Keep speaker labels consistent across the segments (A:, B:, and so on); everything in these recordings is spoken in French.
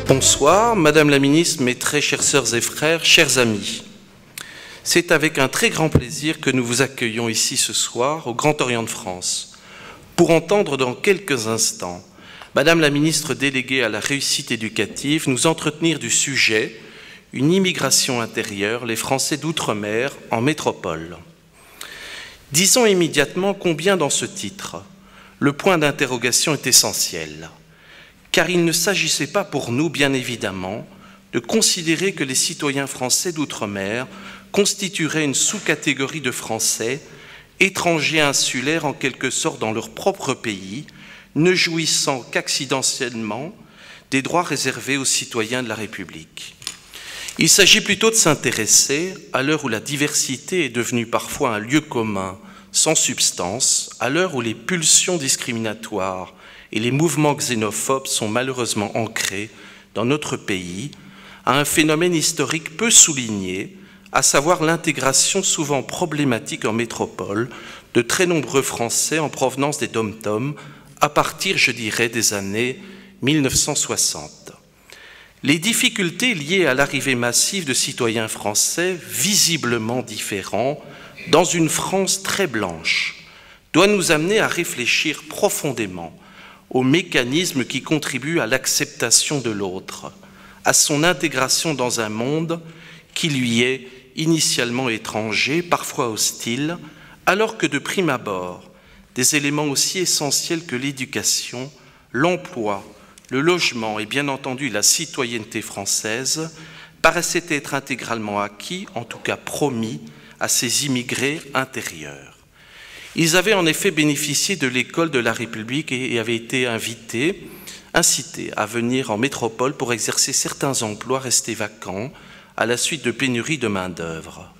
A: Bonsoir, Madame la Ministre, mes très chères sœurs et frères, chers amis. C'est avec un très grand plaisir que nous vous accueillons ici ce soir au Grand Orient de France pour entendre dans quelques instants Madame la Ministre déléguée à la réussite éducative nous entretenir du sujet « Une immigration intérieure, les Français d'outre-mer en métropole ». Disons immédiatement combien dans ce titre le point d'interrogation est essentiel. Car il ne s'agissait pas pour nous, bien évidemment, de considérer que les citoyens français d'outre-mer constitueraient une sous-catégorie de Français, étrangers insulaires en quelque sorte dans leur propre pays, ne jouissant qu'accidentellement des droits réservés aux citoyens de la République. Il s'agit plutôt de s'intéresser, à l'heure où la diversité est devenue parfois un lieu commun sans substance, à l'heure où les pulsions discriminatoires et les mouvements xénophobes sont malheureusement ancrés dans notre pays, à un phénomène historique peu souligné, à savoir l'intégration souvent problématique en métropole de très nombreux Français en provenance des dom-toms à partir, je dirais, des années 1960. Les difficultés liées à l'arrivée massive de citoyens français, visiblement différents, dans une France très blanche, doivent nous amener à réfléchir profondément aux mécanismes qui contribuent à l'acceptation de l'autre, à son intégration dans un monde qui lui est initialement étranger, parfois hostile, alors que de prime abord, des éléments aussi essentiels que l'éducation, l'emploi, le logement et bien entendu la citoyenneté française paraissaient être intégralement acquis, en tout cas promis, à ces immigrés intérieurs. Ils avaient en effet bénéficié de l'école de la République et avaient été incités à venir en métropole pour exercer certains emplois restés vacants à la suite de pénuries de main-d'œuvre.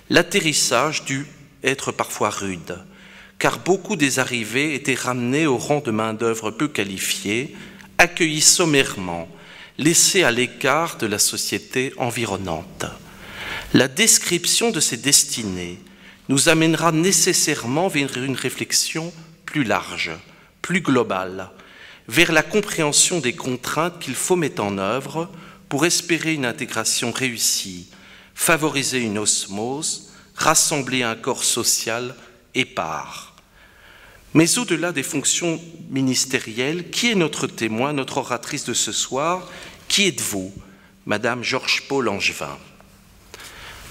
A: L'atterrissage dut être parfois rude, car beaucoup des arrivés étaient ramenés au rang de main-d'œuvre peu qualifiée, accueillis sommairement, laissés à l'écart de la société environnante. La description de ces destinées nous amènera nécessairement vers une réflexion plus large, plus globale, vers la compréhension des contraintes qu'il faut mettre en œuvre pour espérer une intégration réussie, favoriser une osmose, rassembler un corps social épars. Mais au-delà des fonctions ministérielles, qui est notre témoin, notre oratrice de ce soir? Qui êtes-vous, Madame Georges-Paul Langevin?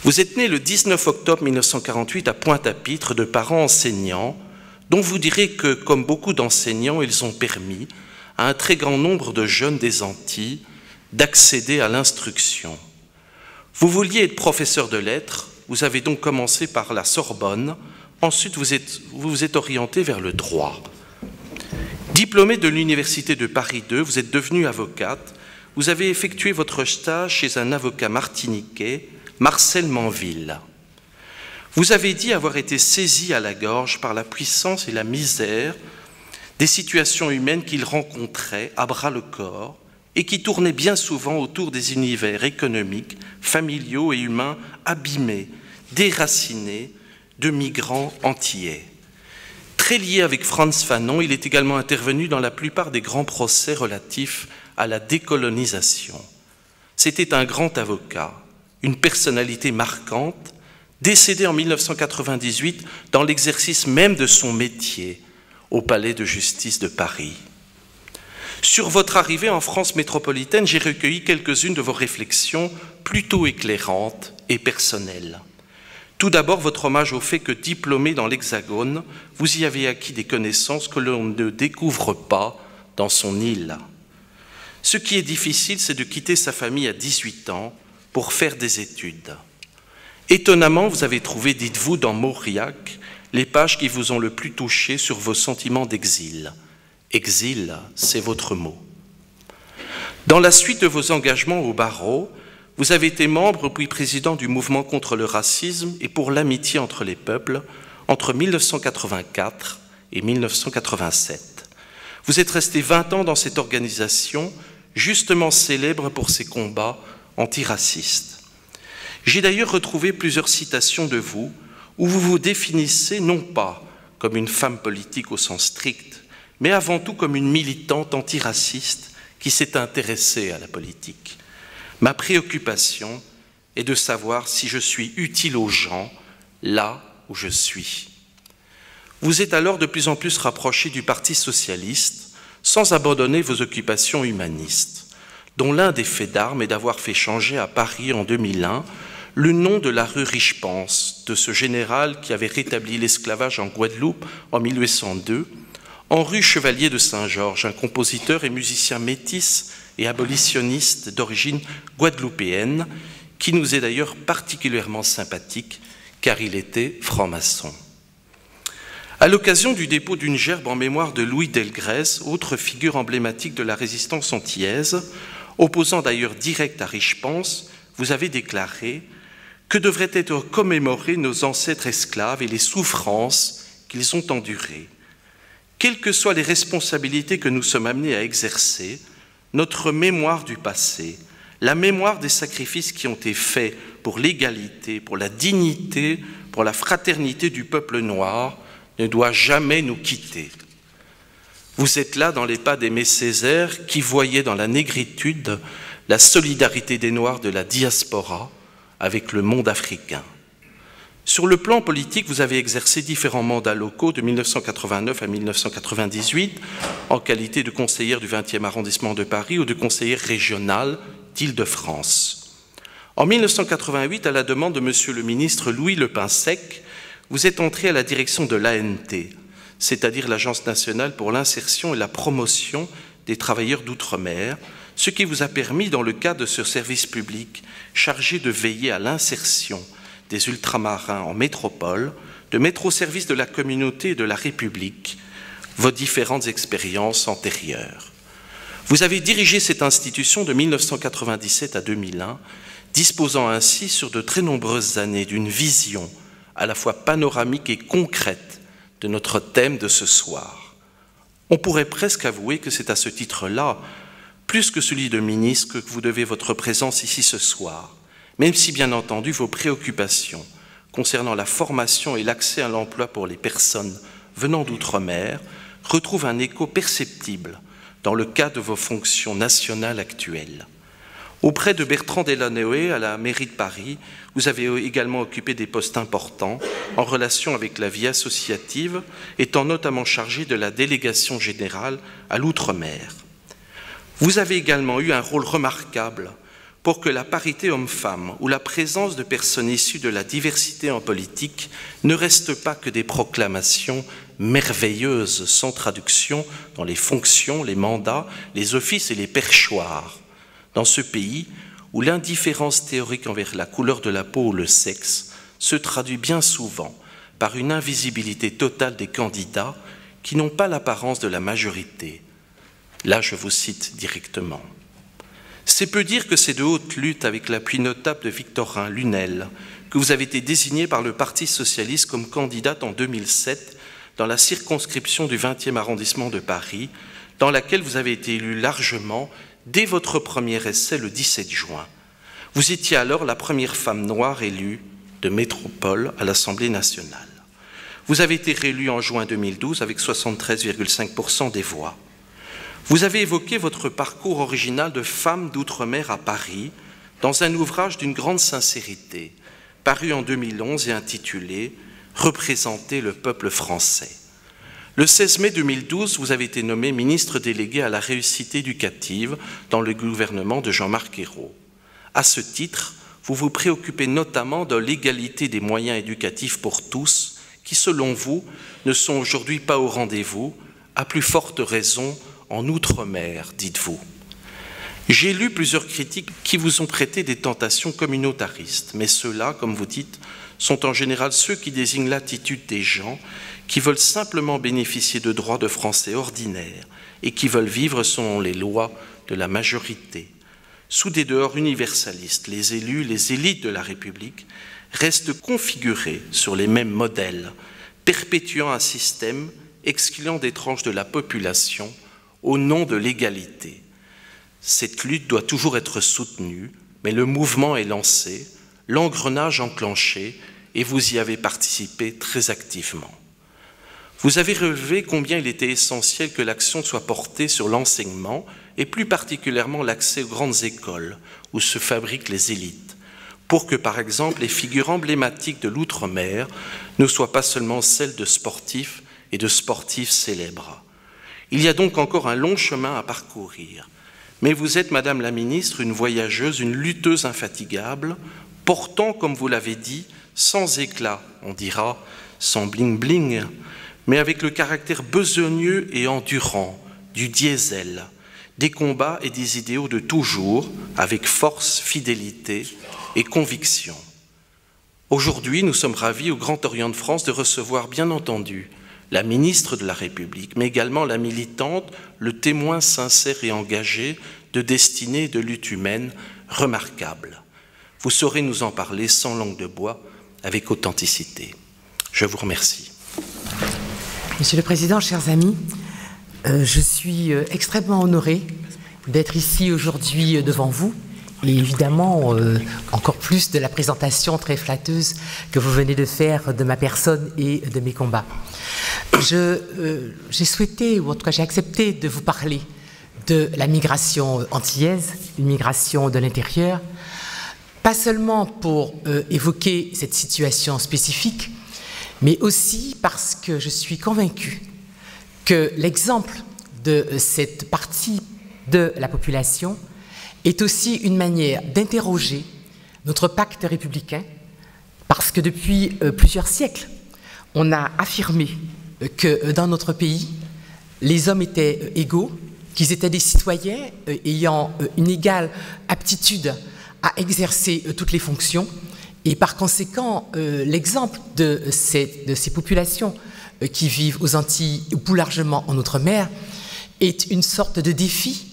A: Vous êtes née le 19 octobre 1948 à Pointe-à-Pitre de parents enseignants, dont vous direz que, comme beaucoup d'enseignants, ils ont permis à un très grand nombre de jeunes des Antilles d'accéder à l'instruction. Vous vouliez être professeur de lettres, vous avez donc commencé par la Sorbonne, ensuite vous vous êtes orienté vers le droit. Diplômée de l'Université de Paris II, vous êtes devenue avocate, vous avez effectué votre stage chez un avocat martiniquais, Marcel Manville. Vous avez dit avoir été saisi à la gorge par la puissance et la misère des situations humaines qu'il rencontrait à bras le corps et qui tournaient bien souvent autour des univers économiques, familiaux et humains abîmés, déracinés de migrants antillais. Très lié avec Frantz Fanon, il est également intervenu dans la plupart des grands procès relatifs à la décolonisation. C'était un grand avocat, une personnalité marquante, décédé en 1998 dans l'exercice même de son métier au Palais de justice de Paris. Sur votre arrivée en France métropolitaine, j'ai recueilli quelques-unes de vos réflexions plutôt éclairantes et personnelles. Tout d'abord, votre hommage au fait que, diplômé dans l'Hexagone, vous y avez acquis des connaissances que l'on ne découvre pas dans son île. Ce qui est difficile, c'est de quitter sa famille à 18 ans pour faire des études. Étonnamment, vous avez trouvé, dites-vous, dans Mauriac, les pages qui vous ont le plus touché sur vos sentiments d'exil. Exil, c'est votre mot. Dans la suite de vos engagements au barreau, vous avez été membre puis président du mouvement contre le racisme et pour l'amitié entre les peuples entre 1984 et 1987. Vous êtes resté 20 ans dans cette organisation, justement célèbre pour ses combats antiracistes. J'ai d'ailleurs retrouvé plusieurs citations de vous où vous vous définissez non pas comme une femme politique au sens strict, mais avant tout comme une militante antiraciste qui s'est intéressée à la politique. Ma préoccupation est de savoir si je suis utile aux gens là où je suis. Vous êtes alors de plus en plus rapproché du Parti socialiste sans abandonner vos occupations humanistes, dont l'un des faits d'armes est d'avoir fait changer à Paris en 2001 le nom de la rue Richepense, de ce général qui avait rétabli l'esclavage en Guadeloupe en 1802, en rue Chevalier de Saint-Georges, un compositeur et musicien métis et abolitionniste d'origine guadeloupéenne, qui nous est d'ailleurs particulièrement sympathique, car il était franc-maçon. À l'occasion du dépôt d'une gerbe en mémoire de Louis Delgrès, autre figure emblématique de la résistance antillaise, opposant d'ailleurs direct à Richepense, vous avez déclaré que devraient être commémorés nos ancêtres esclaves et les souffrances qu'ils ont endurées. Quelles que soient les responsabilités que nous sommes amenés à exercer, notre mémoire du passé, la mémoire des sacrifices qui ont été faits pour l'égalité, pour la dignité, pour la fraternité du peuple noir, ne doit jamais nous quitter. Vous êtes là dans les pas d'Aimé Césaire qui voyait dans la négritude la solidarité des Noirs de la diaspora avec le monde africain. Sur le plan politique, vous avez exercé différents mandats locaux de 1989 à 1998 en qualité de conseillère du 20e arrondissement de Paris ou de conseillère régionale d'Île-de-France. En 1988, à la demande de Monsieur le ministre Louis Lepin-Sec, vous êtes entré à la direction de l'ANT, c'est-à-dire l'Agence nationale pour l'insertion et la promotion des travailleurs d'outre-mer, ce qui vous a permis, dans le cadre de ce service public chargé de veiller à l'insertion des ultramarins en métropole, de mettre au service de la communauté et de la République vos différentes expériences antérieures. Vous avez dirigé cette institution de 1997 à 2001, disposant ainsi sur de très nombreuses années d'une vision à la fois panoramique et concrète de notre thème de ce soir. On pourrait presque avouer que c'est à ce titre-là, plus que celui de ministre, que vous devez votre présence ici ce soir, même si bien entendu vos préoccupations concernant la formation et l'accès à l'emploi pour les personnes venant d'outre-mer retrouvent un écho perceptible dans le cadre de vos fonctions nationales actuelles. Auprès de Bertrand Delanoë à la mairie de Paris, vous avez également occupé des postes importants en relation avec la vie associative, étant notamment chargé de la délégation générale à l'outre-mer. Vous avez également eu un rôle remarquable pour que la parité homme-femme ou la présence de personnes issues de la diversité en politique ne reste pas que des proclamations merveilleuses sans traduction dans les fonctions, les mandats, les offices et les perchoirs. Dans ce pays où l'indifférence théorique envers la couleur de la peau ou le sexe se traduit bien souvent par une invisibilité totale des candidats qui n'ont pas l'apparence de la majorité. Là, je vous cite directement. C'est peu dire que c'est de haute lutte avec l'appui notable de Victorin Lunel que vous avez été désigné par le Parti socialiste comme candidate en 2007 dans la circonscription du 20e arrondissement de Paris, dans laquelle vous avez été élu largement dès votre premier essai le 17 juin. Vous étiez alors la première femme noire élue de métropole à l'Assemblée nationale. Vous avez été réélue en juin 2012 avec 73,5% des voix. Vous avez évoqué votre parcours original de femme d'outre-mer à Paris dans un ouvrage d'une grande sincérité, paru en 2011 et intitulé « Représenter le peuple français ». Le 16 mai 2012, vous avez été nommé ministre délégué à la réussite éducative dans le gouvernement de Jean-Marc Ayrault. À ce titre, vous vous préoccupez notamment de l'égalité des moyens éducatifs pour tous, qui, selon vous, ne sont aujourd'hui pas au rendez-vous, à plus forte raison en Outre-mer, dites-vous. J'ai lu plusieurs critiques qui vous ont prêté des tentations communautaristes, mais ceux-là, comme vous dites, sont en général ceux qui désignent l'attitude des gens qui veulent simplement bénéficier de droits de français ordinaires et qui veulent vivre selon les lois de la majorité. Sous des dehors universalistes, les élus, les élites de la République restent configurés sur les mêmes modèles, perpétuant un système excluant des tranches de la population au nom de l'égalité. Cette lutte doit toujours être soutenue, mais le mouvement est lancé, l'engrenage enclenché, et vous y avez participé très activement. Vous avez relevé combien il était essentiel que l'action soit portée sur l'enseignement, et plus particulièrement l'accès aux grandes écoles, où se fabriquent les élites, pour que, par exemple, les figures emblématiques de l'outre-mer ne soient pas seulement celles de sportifs et de sportifs célèbres. Il y a donc encore un long chemin à parcourir. Mais vous êtes, Madame la Ministre, une voyageuse, une lutteuse infatigable, portant, comme vous l'avez dit, sans éclat, on dira, sans bling-bling, mais avec le caractère besogneux et endurant du diesel, des combats et des idéaux de toujours, avec force, fidélité et conviction. Aujourd'hui, nous sommes ravis au Grand Orient de France de recevoir, bien entendu, la ministre de la République, mais également la militante, le témoin sincère et engagé de destinée et de lutte humaine remarquable. Vous saurez nous en parler sans langue de bois, avec authenticité. Je vous remercie.
B: Monsieur le Président, chers amis, je suis extrêmement honoré d'être ici aujourd'hui devant vous, et évidemment encore plus de la présentation très flatteuse que vous venez de faire de ma personne et de mes combats. J'ai souhaité, ou en tout cas j'ai accepté de vous parler de la migration antillaise, une migration de l'intérieur, pas seulement pour évoquer cette situation spécifique, mais aussi parce que je suis convaincue que l'exemple de cette partie de la population est aussi une manière d'interroger notre pacte républicain, parce que depuis plusieurs siècles, on a affirmé que dans notre pays, les hommes étaient égaux, qu'ils étaient des citoyens ayant une égale aptitude à exercer toutes les fonctions, et par conséquent, l'exemple de ces populations qui vivent aux Antilles ou plus largement en Outre-mer est une sorte de défi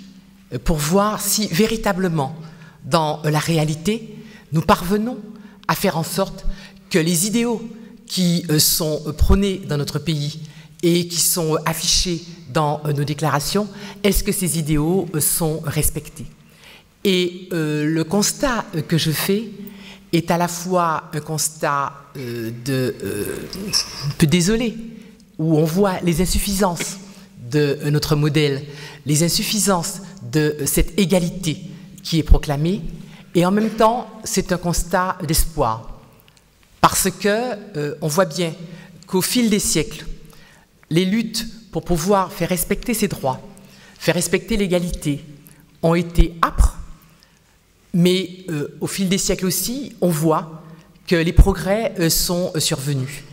B: pour voir si véritablement, dans la réalité, nous parvenons à faire en sorte que les idéaux qui sont prônés dans notre pays et qui sont affichés dans nos déclarations, est-ce que ces idéaux sont respectés? Et le constat que je fais est à la fois un constat un peu désolé, où on voit les insuffisances de notre modèle, les insuffisances de cette égalité qui est proclamée, et en même temps, c'est un constat d'espoir, parce que on voit bien qu'au fil des siècles, les luttes pour pouvoir faire respecter ces droits, faire respecter l'égalité, ont été âpres, mais au fil des siècles aussi, on voit que les progrès sont survenus.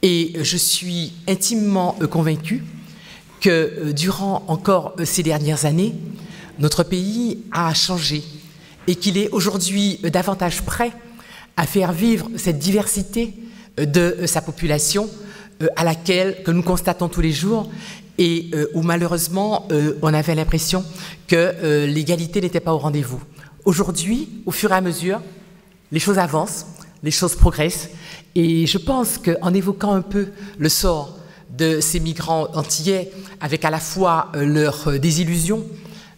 B: Et je suis intimement convaincue que durant encore ces dernières années, notre pays a changé et qu'il est aujourd'hui davantage prêt à faire vivre cette diversité de sa population à laquelle que nous constatons tous les jours et où malheureusement on avait l'impression que l'égalité n'était pas au rendez-vous. Aujourd'hui, au fur et à mesure, les choses avancent, les choses progressent, et je pense qu'en évoquant un peu le sort de ces migrants antillais, avec à la fois leurs désillusions,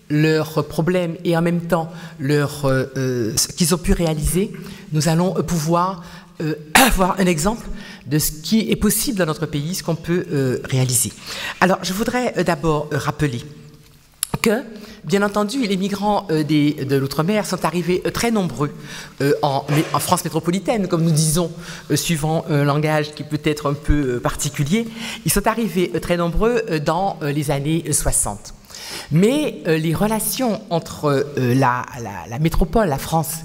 B: leurs problèmes et en même temps ce qu'ils ont pu réaliser, nous allons pouvoir avoir un exemple de ce qui est possible dans notre pays, ce qu'on peut réaliser. Alors, je voudrais d'abord rappeler que, bien entendu, les migrants de l'outre-mer sont arrivés très nombreux en France métropolitaine, comme nous disons, suivant un langage qui peut être un peu particulier. Ils sont arrivés très nombreux dans les années 60. Mais les relations entre la métropole, la France,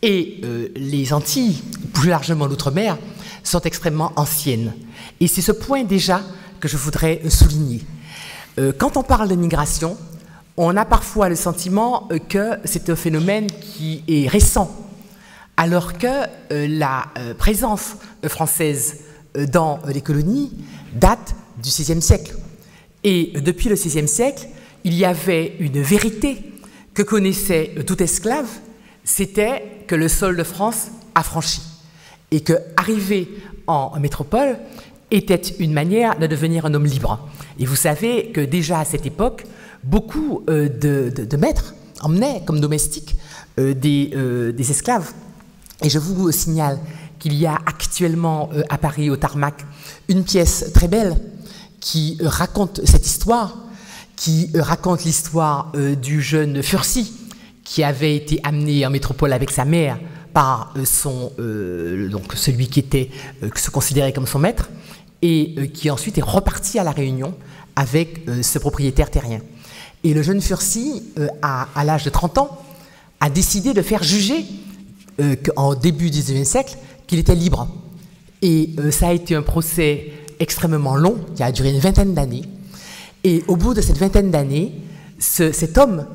B: et les Antilles, plus largement l'outre-mer, sont extrêmement anciennes. Et c'est ce point déjà que je voudrais souligner. Quand on parle de migration, on a parfois le sentiment que c'est un phénomène qui est récent, alors que la présence française dans les colonies date du XVIe siècle. Et depuis le XVIe siècle, il y avait une vérité que connaissait tout esclave, c'était que le sol de France a franchi, et que arriver en métropole était une manière de devenir un homme libre. Et vous savez que déjà à cette époque, beaucoup de maîtres emmenaient comme domestiques des esclaves. Et je vous signale qu'il y a actuellement à Paris, au Tarmac, une pièce très belle qui raconte cette histoire, qui raconte l'histoire du jeune Furcy qui avait été amené en métropole avec sa mère par donc celui qui se considérait comme son maître, et qui ensuite est reparti à La Réunion avec ce propriétaire terrien. Et le jeune Furcy, à l'âge de 30 ans, a décidé de faire juger en début du XIXe siècle qu'il était libre. Et ça a été un procès extrêmement long, qui a duré une vingtaine d'années. Et au bout de cette vingtaine d'années, cet homme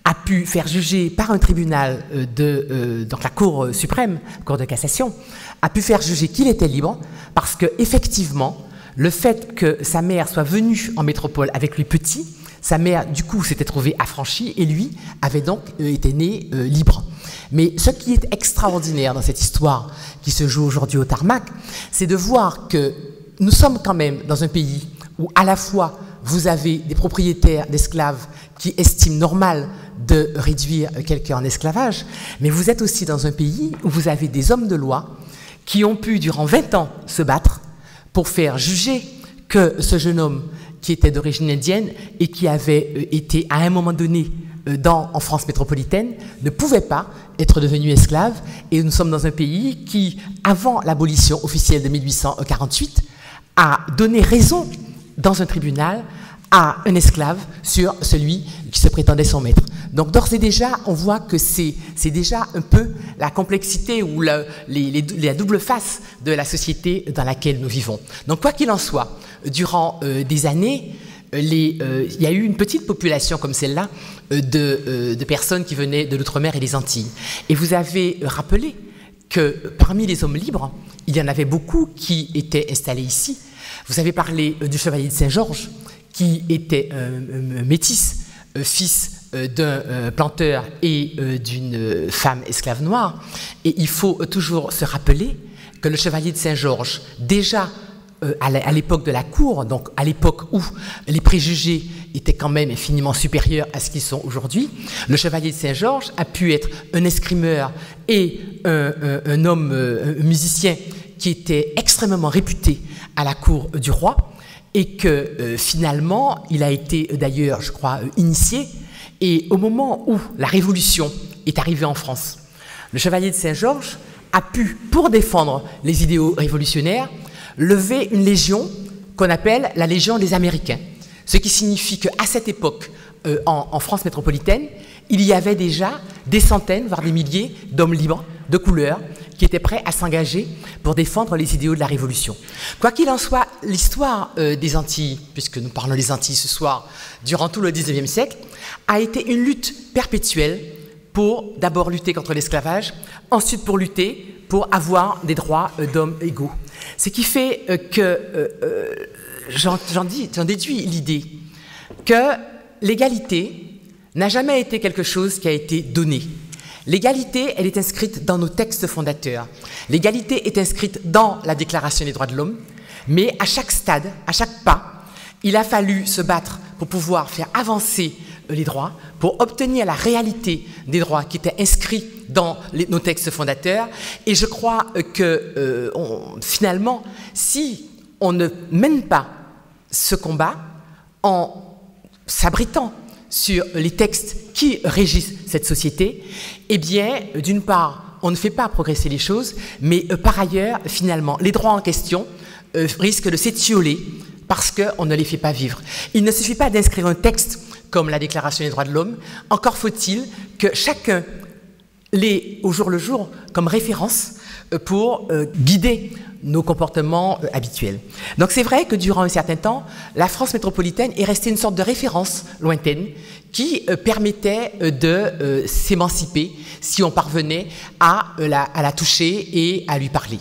B: a pu faire juger par un tribunal donc la Cour suprême, Cour de cassation, a pu faire juger qu'il était libre parce que effectivement, le fait que sa mère soit venue en métropole avec lui petit, sa mère du coup s'était trouvée affranchie et lui avait donc été né libre. Mais ce qui est extraordinaire dans cette histoire qui se joue aujourd'hui au Tarmac, c'est de voir que nous sommes quand même dans un pays où à la fois vous avez des propriétaires d'esclaves qui estiment normal de réduire quelqu'un en esclavage, mais vous êtes aussi dans un pays où vous avez des hommes de loi qui ont pu durant 20 ans se battre pour faire juger que ce jeune homme qui était d'origine indienne et qui avait été à un moment donné en France métropolitaine ne pouvait pas être devenu esclave. Et nous sommes dans un pays qui, avant l'abolition officielle de 1848, a donné raison dans un tribunal à un esclave sur celui qui se prétendait son maître. Donc d'ores et déjà, on voit que c'est déjà un peu la complexité ou la double face de la société dans laquelle nous vivons. Donc quoi qu'il en soit, durant des années, il y a eu une petite population comme celle-là de personnes qui venaient de l'outre-mer et des Antilles. Et vous avez rappelé que parmi les hommes libres, il y en avait beaucoup qui étaient installés ici. Vous avez parlé du chevalier de Saint-Georges, qui était métis, fils d'un planteur et d'une femme esclave noire. Et il faut toujours se rappeler que le chevalier de Saint-Georges, déjà à l'époque de la cour, donc à l'époque où les préjugés étaient quand même infiniment supérieurs à ce qu'ils sont aujourd'hui, le chevalier de Saint-Georges a pu être un escrimeur et un homme musicien qui était extrêmement réputé à la cour du roi, et que finalement, il a été d'ailleurs, je crois, initié. Et au moment où la Révolution est arrivée en France, le chevalier de Saint-Georges a pu, pour défendre les idéaux révolutionnaires, lever une légion qu'on appelle la Légion des Américains. Ce qui signifie qu'à cette époque, en France métropolitaine, il y avait déjà des centaines, voire des milliers d'hommes libres, de couleur, qui étaient prêts à s'engager pour défendre les idéaux de la Révolution. Quoi qu'il en soit, l'histoire des Antilles, puisque nous parlons des Antilles ce soir, durant tout le XIXe siècle, a été une lutte perpétuelle pour d'abord lutter contre l'esclavage, ensuite pour lutter pour avoir des droits d'hommes égaux. Ce qui fait que j'en déduis l'idée que l'égalité n'a jamais été quelque chose qui a été donné. L'égalité, elle est inscrite dans nos textes fondateurs. L'égalité est inscrite dans la Déclaration des droits de l'homme, mais à chaque stade, à chaque pas, il a fallu se battre pour pouvoir faire avancer les droits, pour obtenir la réalité des droits qui étaient inscrits dans nos textes fondateurs. Et je crois que finalement, si on ne mène pas ce combat en s'abritant sur les textes qui régissent cette société, eh bien, d'une part, on ne fait pas progresser les choses, mais par ailleurs, finalement, les droits en question risquent de s'étioler parce qu'on ne les fait pas vivre. Il ne suffit pas d'inscrire un texte comme la Déclaration des droits de l'homme, encore faut-il que chacun l'ait au jour le jour comme référence pour guider nos comportements habituels. Donc c'est vrai que durant un certain temps, la France métropolitaine est restée une sorte de référence lointaine qui permettait de s'émanciper si on parvenait à la toucher et à lui parler.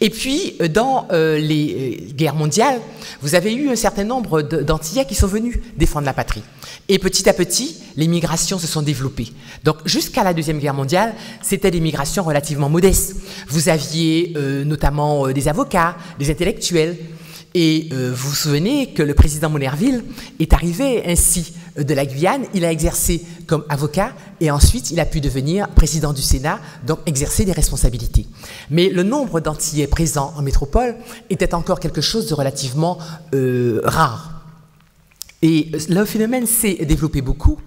B: Et puis, dans les guerres mondiales, vous avez eu un certain nombre d'Antillais qui sont venus défendre la patrie. Et petit à petit, les migrations se sont développées. Donc, jusqu'à la Deuxième Guerre mondiale, c'était des migrations relativement modestes. Vous aviez notamment des avocats, des intellectuels. Et vous vous souvenez que le président Monnerville est arrivé ainsi de la Guyane, il a exercé comme avocat et ensuite il a pu devenir président du Sénat, donc exercer des responsabilités. Mais le nombre d'Antillais présents en métropole était encore quelque chose de relativement rare. Et le phénomène s'est développé beaucoup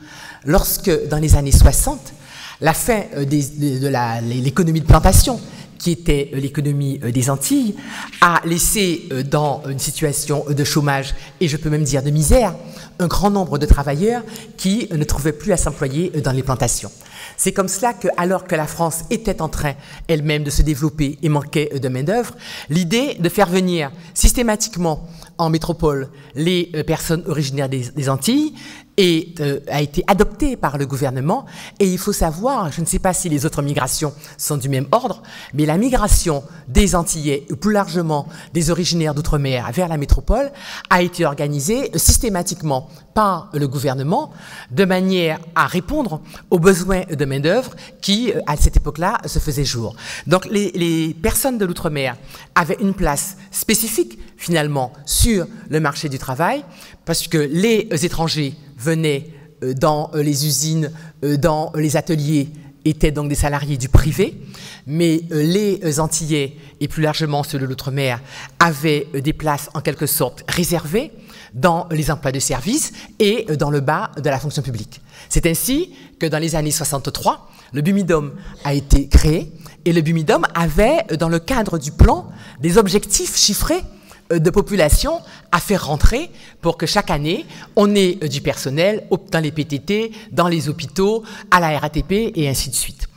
B: lorsque, dans les années 60, la fin de l'économie de plantation, qui était l'économie des Antilles, a laissé dans une situation de chômage, et je peux même dire de misère, un grand nombre de travailleurs qui ne trouvaient plus à s'employer dans les plantations. C'est comme cela que, alors que la France était en train elle-même de se développer et manquait de main-d'œuvre, l'idée de faire venir systématiquement en métropole les personnes originaires des Antilles a été adoptée par le gouvernement. Et il faut savoir, je ne sais pas si les autres migrations sont du même ordre, mais la migration des Antillais, ou plus largement des originaires d'outre-mer vers la métropole, a été organisée systématiquement par le gouvernement de manière à répondre aux besoins de main-d'œuvre qui, à cette époque-là, se faisaient jour. Donc les personnes de l'outre-mer avaient une place spécifique, finalement, sur le marché du travail, parce que les étrangers venaient dans les usines, dans les ateliers, étaient donc des salariés du privé, mais les Antillais, et plus largement ceux de l'outre-mer, avaient des places en quelque sorte réservées dans les emplois de service et dans le bas de la fonction publique. C'est ainsi que dans les années 63, le Bumidum a été créé, et le Bumidum avait, dans le cadre du plan, des objectifs chiffrés de population à faire rentrer pour que chaque année, on ait du personnel dans les PTT, dans les hôpitaux, à la RATP et ainsi de suite.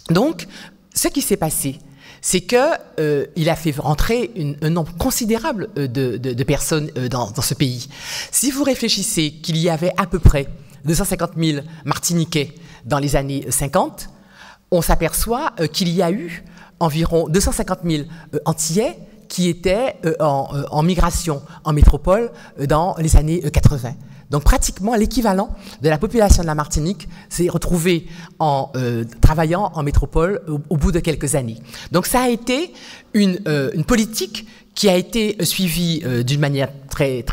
B: Donc, ce qui s'est passé, c'est qu'il a fait rentrer un nombre considérable de personnes dans ce pays. Si vous réfléchissez qu'il y avait à peu près 250 000 Martiniquais dans les années 50, on s'aperçoit qu'il y a eu environ 250 000 Antillais qui étaient en migration en métropole dans les années 80. Donc pratiquement l'équivalent de la population de la Martinique s'est retrouvé en travaillant en métropole au bout de quelques années. Donc ça a été une politique qui a été suivie d'une manière très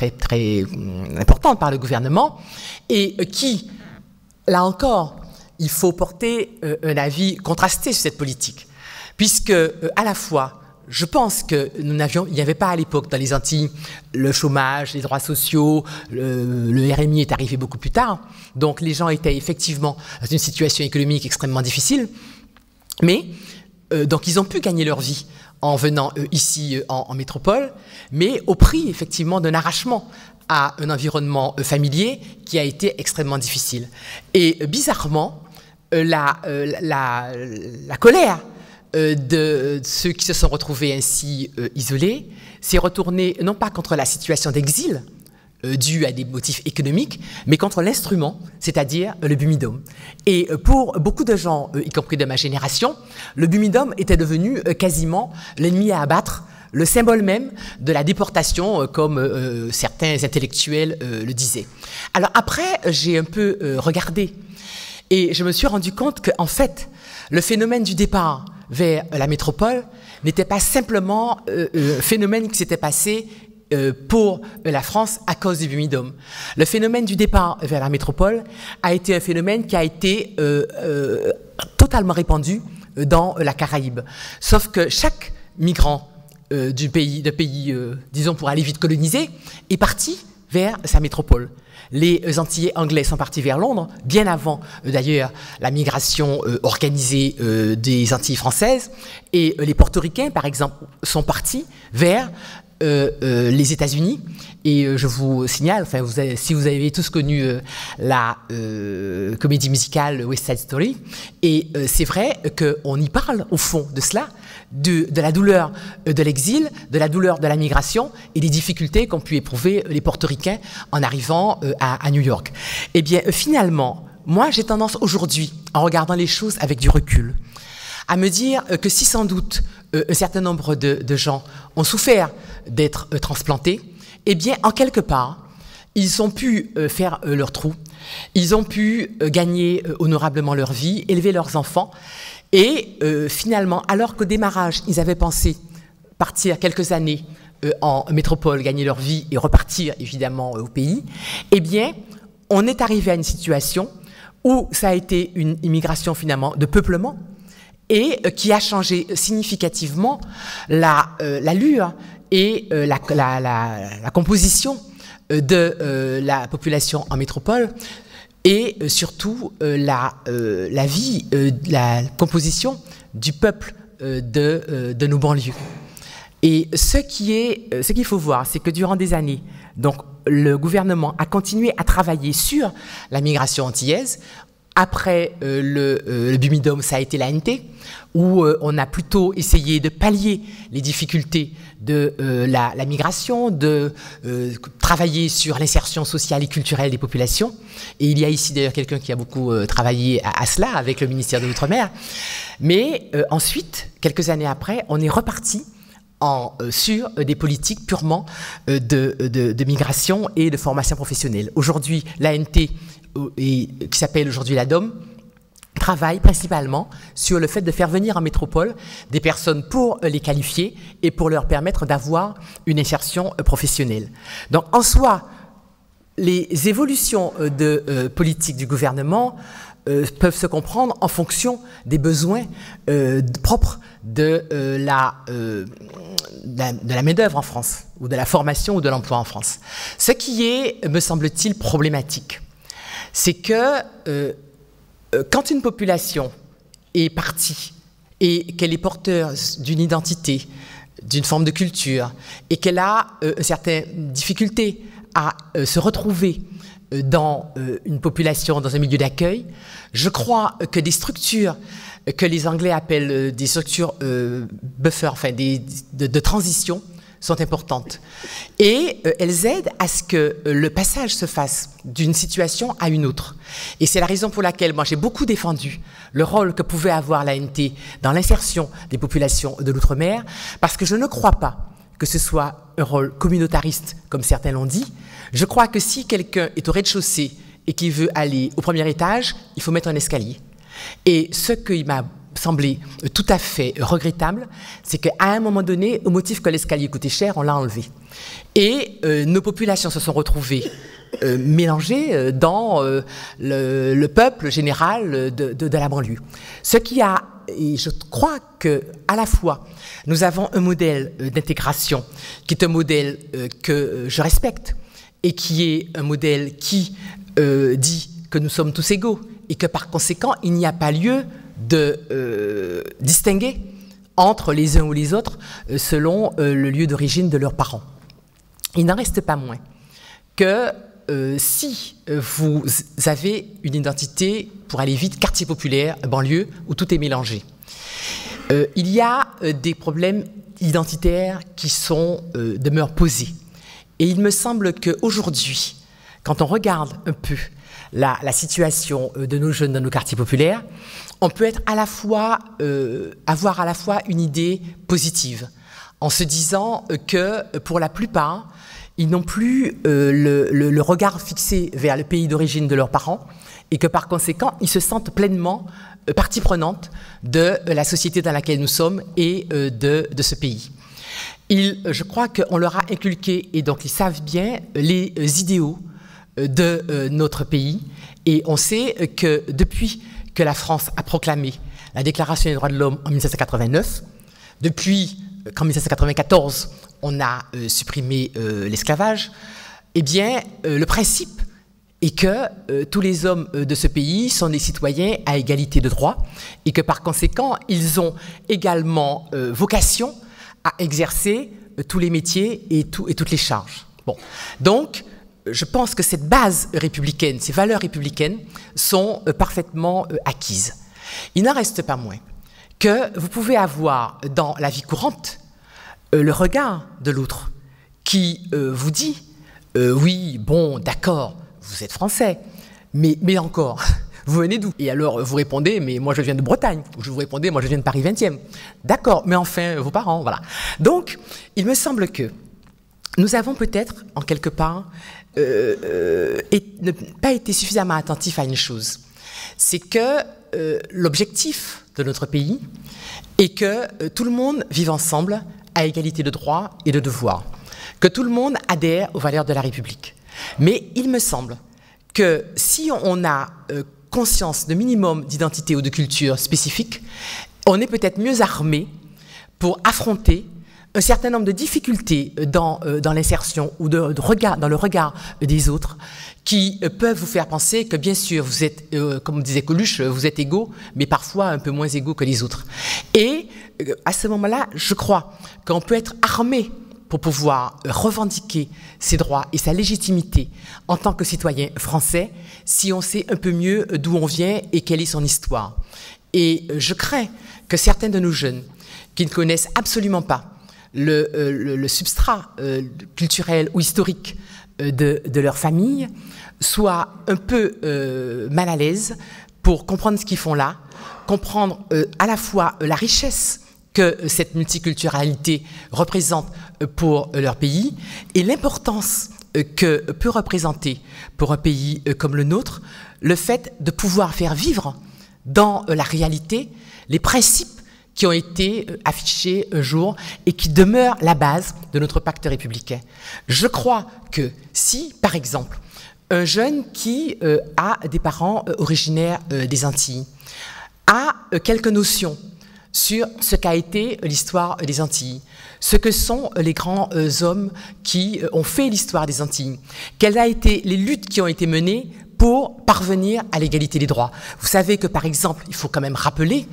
B: importante par le gouvernement et qui, là encore, il faut porter un avis contrasté sur cette politique, puisque à la fois je pense que il n'y avait pas à l'époque dans les Antilles le chômage, les droits sociaux, le RMI est arrivé beaucoup plus tard, donc les gens étaient effectivement dans une situation économique extrêmement difficile, mais donc ils ont pu gagner leur vie en venant ici en métropole, mais au prix effectivement d'un arrachement à un environnement familier qui a été extrêmement difficile. Et bizarrement, la colère de ceux qui se sont retrouvés ainsi isolés s'est retournée non pas contre la situation d'exil due à des motifs économiques, mais contre l'instrument, c'est-à-dire le Bumidum. Et pour beaucoup de gens, y compris de ma génération, le Bumidum était devenu quasiment l'ennemi à abattre, le symbole même de la déportation, comme certains intellectuels le disaient. Alors après, j'ai un peu regardé et je me suis rendu compte qu'en fait, le phénomène du départ vers la métropole n'était pas simplement un phénomène qui s'était passé pour la France à cause du Bumidum. Le phénomène du départ vers la métropole a été un phénomène qui a été totalement répandu dans la Caraïbe. Sauf que chaque migrant de pays, disons pour aller vite colonisé, est parti vers sa métropole. Les Antillais anglais sont partis vers Londres, bien avant d'ailleurs la migration organisée des Antilles françaises, et les Portoricains, par exemple, sont partis vers les États-Unis. Et je vous signale, enfin, si vous avez tous connu la comédie musicale West Side Story, et c'est vrai qu'on y parle au fond de cela, de la douleur de l'exil, de la douleur de la migration et des difficultés qu'ont pu éprouver les Portoricains en arrivant à New York. Eh bien, finalement, moi, j'ai tendance aujourd'hui, en regardant les choses avec du recul, à me dire que si sans doute un certain nombre de gens ont souffert d'être transplantés, eh bien, en quelque part, ils ont pu faire leur trou, ils ont pu gagner honorablement leur vie, élever leurs enfants, et finalement, alors qu'au démarrage, ils avaient pensé partir quelques années en métropole, gagner leur vie et repartir évidemment au pays, eh bien, on est arrivé à une situation où ça a été une immigration finalement de peuplement et qui a changé significativement l'allure et la composition de la population en métropole et surtout la composition du peuple de nos banlieues. Et ce qu'il faut voir, c'est que durant des années, donc, le gouvernement a continué à travailler sur la migration antillaise. Après le BUMIDOM, ça a été l'ANT, où on a plutôt essayé de pallier les difficultés de la migration, de travailler sur l'insertion sociale et culturelle des populations. Et il y a ici d'ailleurs quelqu'un qui a beaucoup travaillé à cela avec le ministère de l'Outre-mer. Mais ensuite, quelques années après, on est reparti sur des politiques purement de migration et de formation professionnelle. Aujourd'hui, l'ANT, qui s'appelle aujourd'hui l'ADOM, travaille principalement sur le fait de faire venir en métropole des personnes pour les qualifier et pour leur permettre d'avoir une insertion professionnelle. Donc, en soi, les évolutions de politique du gouvernement peuvent se comprendre en fonction des besoins propres de la main-d'œuvre en France, ou de la formation ou de l'emploi en France. Ce qui est, me semble-t-il, problématique, c'est que quand une population est partie et qu'elle est porteuse d'une identité, d'une forme de culture, et qu'elle a une certaine difficulté à se retrouver dans une population, dans un milieu d'accueil, je crois que des structures que les Anglais appellent des structures buffer, enfin de transition, sont importantes. Et elles aident à ce que le passage se fasse d'une situation à une autre. Et c'est la raison pour laquelle moi j'ai beaucoup défendu le rôle que pouvait avoir l'ANT dans l'insertion des populations de l'outre-mer, parce que je ne crois pas que ce soit un rôle communautariste, comme certains l'ont dit. Je crois que si quelqu'un est au rez-de-chaussée et qu'il veut aller au premier étage, il faut mettre un escalier. Et ce qui m'a semblé tout à fait regrettable, c'est qu'à un moment donné, au motif que l'escalier coûtait cher, on l'a enlevé. Et nos populations se sont retrouvées mélangées dans le peuple général de la banlieue. Ce qui a, et je crois qu'à la fois, nous avons un modèle d'intégration qui est un modèle que je respecte et qui est un modèle qui dit que nous sommes tous égaux et que par conséquent, il n'y a pas lieu de distinguer entre les uns ou les autres selon le lieu d'origine de leurs parents. Il n'en reste pas moins que si vous avez une identité, pour aller vite, quartier populaire, banlieue, où tout est mélangé, il y a des problèmes identitaires qui demeurent posés. Et il me semble qu'aujourd'hui, quand on regarde un peu la situation de nos jeunes dans nos quartiers populaires, on peut être avoir à la fois une idée positive, en se disant que pour la plupart, ils n'ont plus le regard fixé vers le pays d'origine de leurs parents et que par conséquent, ils se sentent pleinement partie prenante de la société dans laquelle nous sommes et de ce pays. Je crois qu'on leur a inculqué, et donc ils savent bien, les idéaux de notre pays. Et on sait que depuis que la France a proclamé la Déclaration des droits de l'homme en 1789, depuis qu'en 1794, on a supprimé l'esclavage, eh bien, le principe est que tous les hommes de ce pays sont des citoyens à égalité de droits et que par conséquent, ils ont également vocation à exercer tous les métiers et toutes les charges. Bon. Donc, je pense que cette base républicaine, ces valeurs républicaines sont parfaitement acquises. Il n'en reste pas moins que vous pouvez avoir dans la vie courante le regard de l'autre qui vous dit « oui, bon, d'accord, vous êtes français, mais encore, vous venez d'où ?» Et alors vous répondez « mais moi je viens de Bretagne » ou je vous répondez « moi je viens de Paris 20e ». D'accord, mais enfin, vos parents, voilà. Donc, il me semble que nous avons peut-être, en quelque part, ne pas été suffisamment attentifs à une chose. C'est que l'objectif de notre pays est que tout le monde vive ensemble à égalité de droits et de devoirs, que tout le monde adhère aux valeurs de la République. Mais il me semble que si on a conscience de minimum d'identité ou de culture spécifique, on est peut-être mieux armé pour affronter un certain nombre de difficultés dans l'insertion ou dans le regard des autres qui peuvent vous faire penser que bien sûr vous êtes, comme disait Coluche, vous êtes égaux, mais parfois un peu moins égaux que les autres. Et à ce moment-là, je crois qu'on peut être armé pour pouvoir revendiquer ses droits et sa légitimité en tant que citoyen français si on sait un peu mieux d'où on vient et quelle est son histoire. Et je crains que certains de nos jeunes qui ne connaissent absolument pas le substrat culturel ou historique de leur famille soient un peu mal à l'aise pour comprendre ce qu'ils font là, comprendre à la fois la richesse que cette multiculturalité représente pour leur pays et l'importance que peut représenter pour un pays comme le nôtre le fait de pouvoir faire vivre dans la réalité les principes qui ont été affichés un jour et qui demeurent la base de notre pacte républicain. Je crois que si, par exemple, un jeune qui a des parents originaires des Antilles a quelques notions sur ce qu'a été l'histoire des Antilles, ce que sont les grands hommes qui ont fait l'histoire des Antilles, quelles ont été les luttes qui ont été menées pour parvenir à l'égalité des droits. Vous savez que, par exemple, il faut quand même rappeler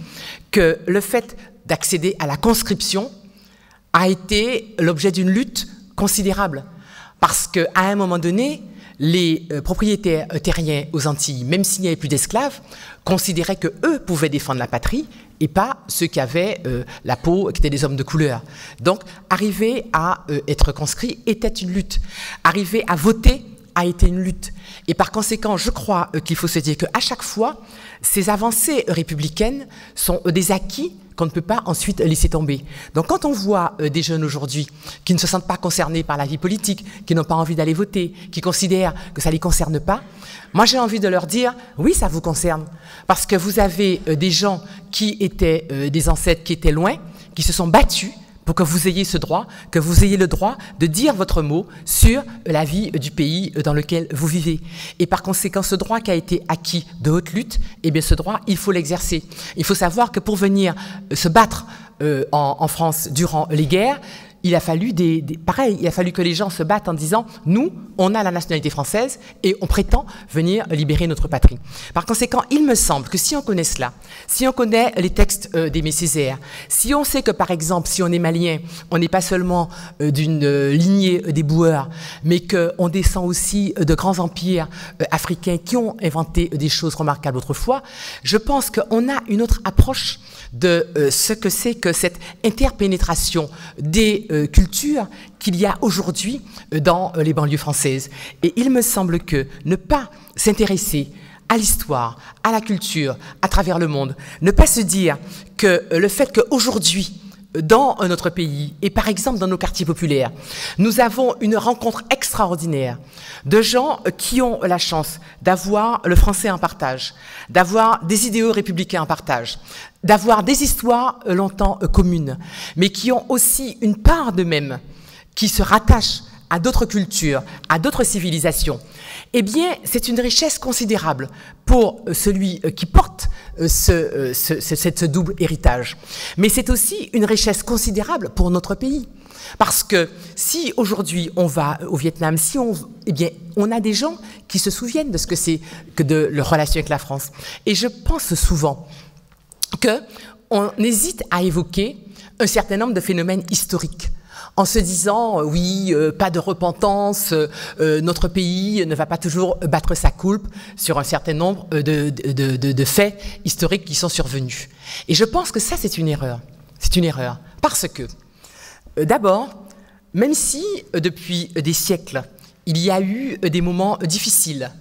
B: que le fait d'accéder à la conscription a été l'objet d'une lutte considérable. Parce qu'à un moment donné, les propriétaires terriens aux Antilles, même s'il n'y avait plus d'esclaves, considéraient qu'eux pouvaient défendre la patrie et pas ceux qui avaient la peau, qui étaient des hommes de couleur. Donc, arriver à être conscrit était une lutte. Arriver à voter a été une lutte. Et par conséquent, je crois qu'il faut se dire qu'à chaque fois, ces avancées républicaines sont des acquis qu'on ne peut pas ensuite laisser tomber. Donc quand on voit des jeunes aujourd'hui qui ne se sentent pas concernés par la vie politique, qui n'ont pas envie d'aller voter, qui considèrent que ça ne les concerne pas, moi j'ai envie de leur dire, oui, ça vous concerne. Parce que vous avez des gens qui étaient des ancêtres qui étaient loin, qui se sont battus pour que vous ayez ce droit, que vous ayez le droit de dire votre mot sur la vie du pays dans lequel vous vivez. Et par conséquent, ce droit qui a été acquis de haute lutte, eh bien ce droit, il faut l'exercer. Il faut savoir que pour venir se battre en France durant les guerres, il a fallu pareil, il a fallu que les gens se battent en disant « Nous, on a la nationalité française et on prétend venir libérer notre patrie ». Par conséquent, il me semble que si on connaît cela, si on connaît les textes d'Aimé Césaire, si on sait que, par exemple, si on est malien, on n'est pas seulement d'une lignée des boueurs, mais qu'on descend aussi de grands empires africains qui ont inventé des choses remarquables autrefois, je pense qu'on a une autre approche de ce que c'est que cette interpénétration des cultures qu'il y a aujourd'hui dans les banlieues françaises. Et il me semble que ne pas s'intéresser à l'histoire, à la culture, à travers le monde, ne pas se dire que le fait qu'aujourd'hui, dans notre pays, et par exemple dans nos quartiers populaires, nous avons une rencontre extraordinaire de gens qui ont la chance d'avoir le français en partage, d'avoir des idéaux républicains en partage, d'avoir des histoires longtemps communes, mais qui ont aussi une part d'eux-mêmes qui se rattachent à d'autres cultures, à d'autres civilisations, eh bien, c'est une richesse considérable pour celui qui porte ce double héritage. Mais c'est aussi une richesse considérable pour notre pays. Parce que si aujourd'hui on va au Vietnam, eh bien, on a des gens qui se souviennent de ce que c'est que de leur relation avec la France. Et je pense souvent qu'on hésite à évoquer un certain nombre de phénomènes historiques, en se disant, oui, pas de repentance, notre pays ne va pas toujours battre sa coulpe sur un certain nombre de faits historiques qui sont survenus. Et je pense que ça, c'est une erreur. C'est une erreur. Parce que, d'abord, même si depuis des siècles, il y a eu des moments difficiles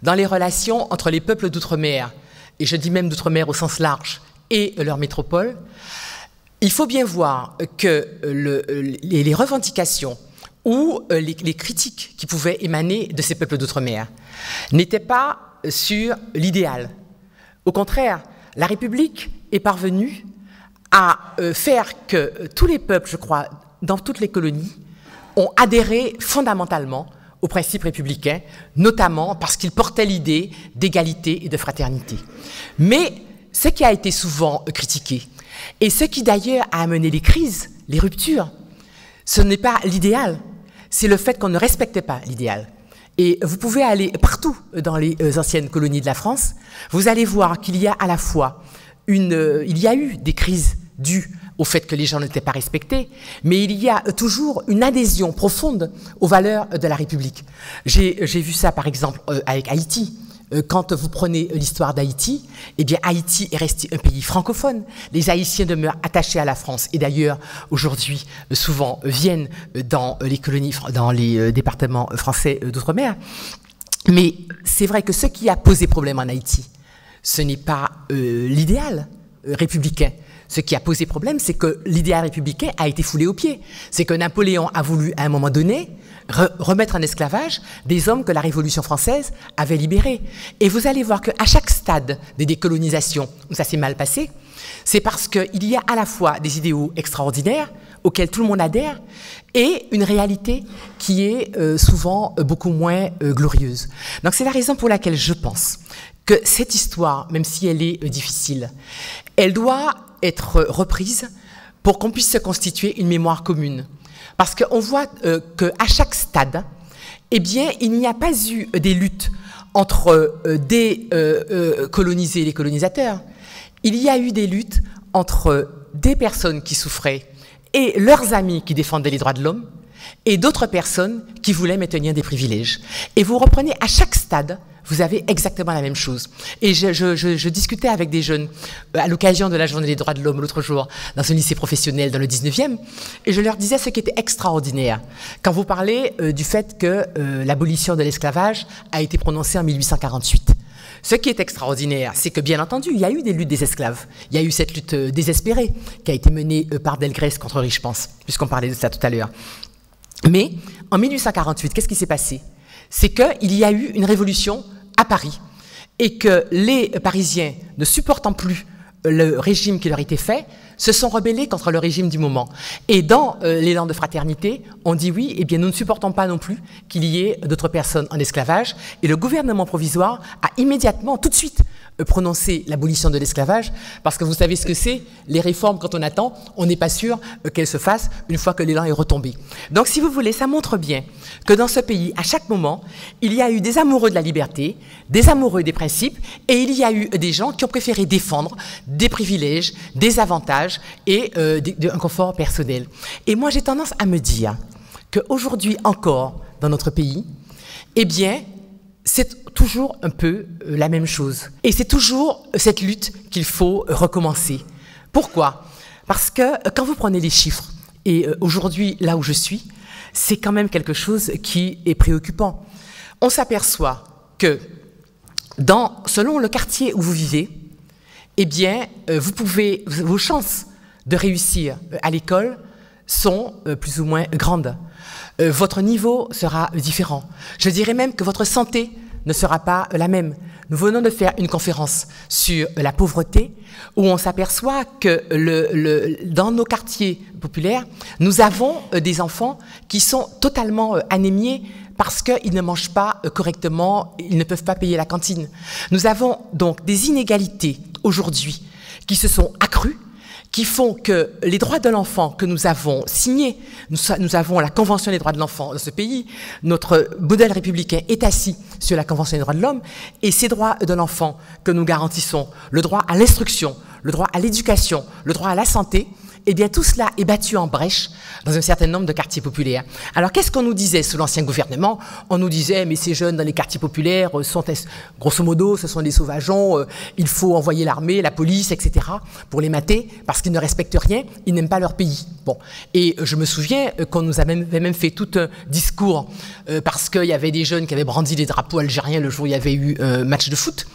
B: dans les relations entre les peuples d'outre-mer, et je dis même d'outre-mer au sens large, et leur métropole, il faut bien voir que les revendications ou les critiques qui pouvaient émaner de ces peuples d'outre-mer n'étaient pas sur l'idéal. Au contraire, la République est parvenue à faire que tous les peuples, je crois, dans toutes les colonies, ont adhéré fondamentalement aux principes républicains, notamment parce qu'ils portaient l'idée d'égalité et de fraternité. Mais ce qui a été souvent critiqué, et ce qui d'ailleurs a amené les crises, les ruptures, ce n'est pas l'idéal, c'est le fait qu'on ne respectait pas l'idéal. Et vous pouvez aller partout dans les anciennes colonies de la France, vous allez voir qu'il y a à la fois il y a eu des crises dues au fait que les gens n'étaient pas respectés, mais il y a toujours une adhésion profonde aux valeurs de la République. J'ai vu ça par exemple avec Haïti. Quand vous prenez l'histoire d'Haïti, eh bien Haïti est resté un pays francophone. Les Haïtiens demeurent attachés à la France et d'ailleurs aujourd'hui souvent viennent dans les colonies, dans les départements français d'outre-mer. Mais c'est vrai que ce qui a posé problème en Haïti, ce n'est pas l'idéal républicain. Ce qui a posé problème, c'est que l'idéal républicain a été foulé aux pieds. C'est que Napoléon a voulu, à un moment donné, remettre en esclavage des hommes que la Révolution française avait libérés. Et vous allez voir qu'à chaque stade des décolonisations où ça s'est mal passé, c'est parce qu'il y a à la fois des idéaux extraordinaires auxquels tout le monde adhère et une réalité qui est souvent beaucoup moins glorieuse. Donc c'est la raison pour laquelle je pense que cette histoire, même si elle est difficile, elle doit être reprise pour qu'on puisse se constituer une mémoire commune. Parce qu'on voit qu'à chaque stade, eh bien, il n'y a pas eu des luttes entre des colonisés et les colonisateurs. Il y a eu des luttes entre des personnes qui souffraient et leurs amis qui défendaient les droits de l'homme et d'autres personnes qui voulaient maintenir des privilèges. Et vous reprenez à chaque stade, vous avez exactement la même chose. Et je discutais avec des jeunes à l'occasion de la Journée des droits de l'homme l'autre jour dans un lycée professionnel dans le 19e et je leur disais ce qui était extraordinaire. Quand vous parlez du fait que l'abolition de l'esclavage a été prononcée en 1848. Ce qui est extraordinaire, c'est que bien entendu, il y a eu des luttes des esclaves. Il y a eu cette lutte désespérée qui a été menée par Delgrès contre Riche-Pense, puisqu'on parlait de ça tout à l'heure. Mais en 1848, qu'est-ce qui s'est passé? C'est qu'il y a eu une révolution à Paris et que les Parisiens, ne supportant plus le régime qui leur était fait, se sont rebellés contre le régime du moment. Et dans l'élan de fraternité, on dit oui, eh bien nous ne supportons pas non plus qu'il y ait d'autres personnes en esclavage. Et le gouvernement provisoire a immédiatement, tout de suite, prononcé l'abolition de l'esclavage, parce que vous savez ce que c'est, les réformes, quand on attend, on n'est pas sûr qu'elles se fassent une fois que l'élan est retombé. Donc si vous voulez, ça montre bien que dans ce pays, à chaque moment, il y a eu des amoureux de la liberté, des amoureux des principes, et il y a eu des gens qui ont préféré défendre des privilèges, des avantages et un confort personnel. Et moi, j'ai tendance à me dire qu'aujourd'hui encore, dans notre pays, eh bien, c'est toujours un peu la même chose. Et c'est toujours cette lutte qu'il faut recommencer. Pourquoi? Parce que quand vous prenez les chiffres, et aujourd'hui, là où je suis, c'est quand même quelque chose qui est préoccupant. On s'aperçoit que selon le quartier où vous vivez, eh bien, vos chances de réussir à l'école sont plus ou moins grandes. Votre niveau sera différent. Je dirais même que votre santé ne sera pas la même. Nous venons de faire une conférence sur la pauvreté où on s'aperçoit que dans nos quartiers populaires, nous avons des enfants qui sont totalement anémiés parce qu'ils ne mangent pas correctement, ils ne peuvent pas payer la cantine. Nous avons donc des inégalités aujourd'hui qui se sont accrues, qui font que les droits de l'enfant que nous avons signés, nous avons la Convention des droits de l'enfant de ce pays, notre modèle républicain est assis sur la Convention des droits de l'homme, et ces droits de l'enfant que nous garantissons, le droit à l'instruction, le droit à l'éducation, le droit à la santé, eh bien tout cela est battu en brèche dans un certain nombre de quartiers populaires. Alors qu'est-ce qu'on nous disait sous l'ancien gouvernement? On nous disait, mais ces jeunes dans les quartiers populaires sont, grosso modo, ce sont des sauvageons, il faut envoyer l'armée, la police, etc. pour les mater, parce qu'ils ne respectent rien, ils n'aiment pas leur pays. Bon. Et je me souviens qu'on nous avait même fait tout un discours, parce qu'il y avait des jeunes qui avaient brandi les drapeaux algériens le jour où il y avait eu un match de foot,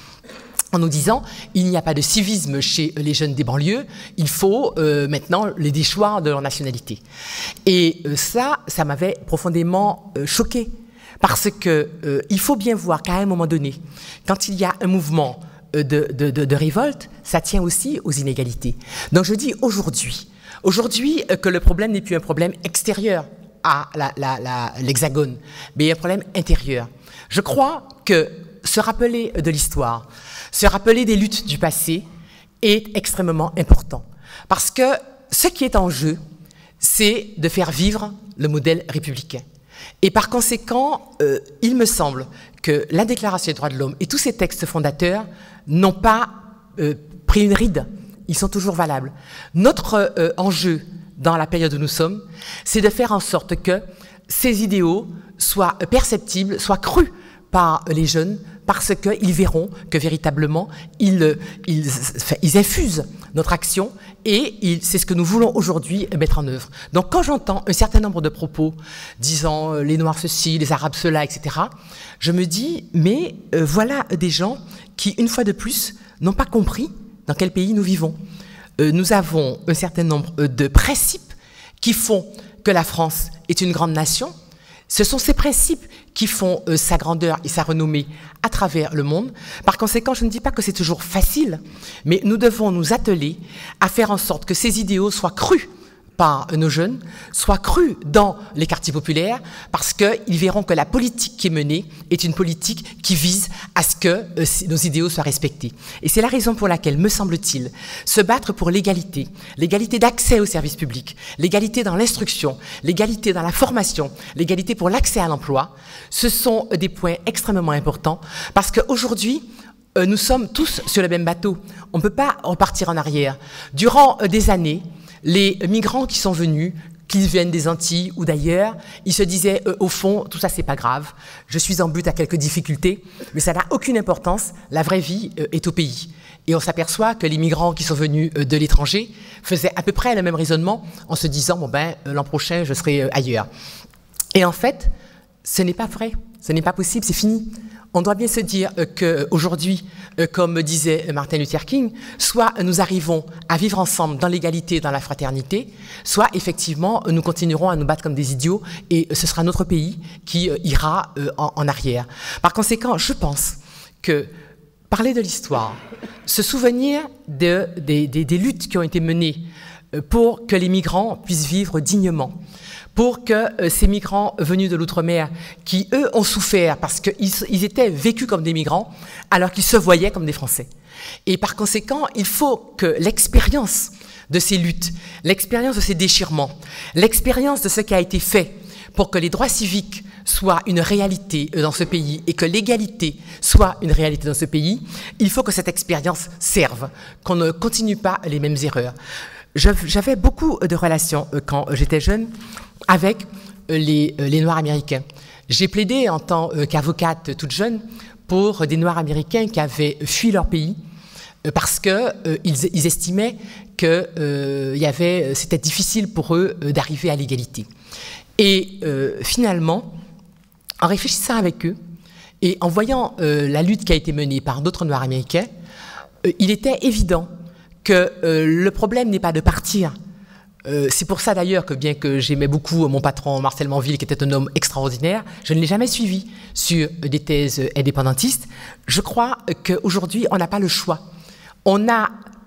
B: en nous disant il n'y a pas de civisme chez les jeunes des banlieues, il faut maintenant les déchoir de leur nationalité. Et ça m'avait profondément choqué, parce que il faut bien voir qu'à un moment donné, quand il y a un mouvement de révolte, ça tient aussi aux inégalités. Donc je dis aujourd'hui que le problème n'est plus un problème extérieur à l'Hexagone, mais il y a un problème intérieur. Je crois que se rappeler de l'histoire, se rappeler des luttes du passé est extrêmement important. Parce que ce qui est en jeu, c'est de faire vivre le modèle républicain. Et par conséquent, il me semble que la Déclaration des droits de l'homme et tous ces textes fondateurs n'ont pas pris une ride. Ils sont toujours valables. Notre enjeu dans la période où nous sommes, c'est de faire en sorte que ces idéaux soient perceptibles, soient crus par les jeunes, parce qu'ils verront que véritablement, ils infusent notre action et c'est ce que nous voulons aujourd'hui mettre en œuvre. Donc quand j'entends un certain nombre de propos disant les Noirs ceci, les Arabes cela, etc., je me dis, mais voilà des gens qui, une fois de plus, n'ont pas compris dans quel pays nous vivons. Nous avons un certain nombre de principes qui font que la France est une grande nation. Ce sont ces principes qui font sa grandeur et sa renommée à travers le monde. Par conséquent, je ne dis pas que c'est toujours facile, mais nous devons nous atteler à faire en sorte que ces idéaux soient crus par nos jeunes, soient crus dans les quartiers populaires, parce qu'ils verront que la politique qui est menée est une politique qui vise à ce que nos idéaux soient respectés. Et c'est la raison pour laquelle, me semble-t-il, se battre pour l'égalité, l'égalité d'accès aux services publics, l'égalité dans l'instruction, l'égalité dans la formation, l'égalité pour l'accès à l'emploi, ce sont des points extrêmement importants, parce qu'aujourd'hui, nous sommes tous sur le même bateau. On ne peut pas repartir en arrière. Durant des années, les migrants qui sont venus, qu'ils viennent des Antilles ou d'ailleurs, ils se disaient, au fond, tout ça, c'est pas grave. Je suis en butte à quelques difficultés, mais ça n'a aucune importance. La vraie vie est au pays. Et on s'aperçoit que les migrants qui sont venus de l'étranger faisaient à peu près le même raisonnement en se disant, bon ben, l'an prochain, je serai ailleurs. Et en fait, ce n'est pas vrai. Ce n'est pas possible, c'est fini. On doit bien se dire qu'aujourd'hui, comme disait Martin Luther King, soit nous arrivons à vivre ensemble dans l'égalité, dans la fraternité, soit effectivement nous continuerons à nous battre comme des idiots et ce sera notre pays qui ira en arrière. Par conséquent, je pense que parler de l'histoire, se souvenir des luttes qui ont été menées pour que les migrants puissent vivre dignement, pour que ces migrants venus de l'outre-mer, qui eux ont souffert parce qu'ils étaient vécus comme des migrants, alors qu'ils se voyaient comme des Français. Et par conséquent, il faut que l'expérience de ces luttes, l'expérience de ces déchirements, l'expérience de ce qui a été fait pour que les droits civiques soient une réalité dans ce pays et que l'égalité soit une réalité dans ce pays, il faut que cette expérience serve, qu'on ne continue pas les mêmes erreurs. J'avais beaucoup de relations quand j'étais jeune avec les Noirs américains. J'ai plaidé en tant qu'avocate toute jeune pour des Noirs américains qui avaient fui leur pays parce qu'ils estimaient que c'était difficile pour eux d'arriver à l'égalité. Et finalement, en réfléchissant avec eux et en voyant la lutte qui a été menée par d'autres Noirs américains, il était évident que le problème n'est pas de partir. C'est pour ça d'ailleurs que bien que j'aimais beaucoup mon patron Marcel Manville, qui était un homme extraordinaire, je ne l'ai jamais suivi sur des thèses indépendantistes. Je crois qu'aujourd'hui, on n'a pas le choix.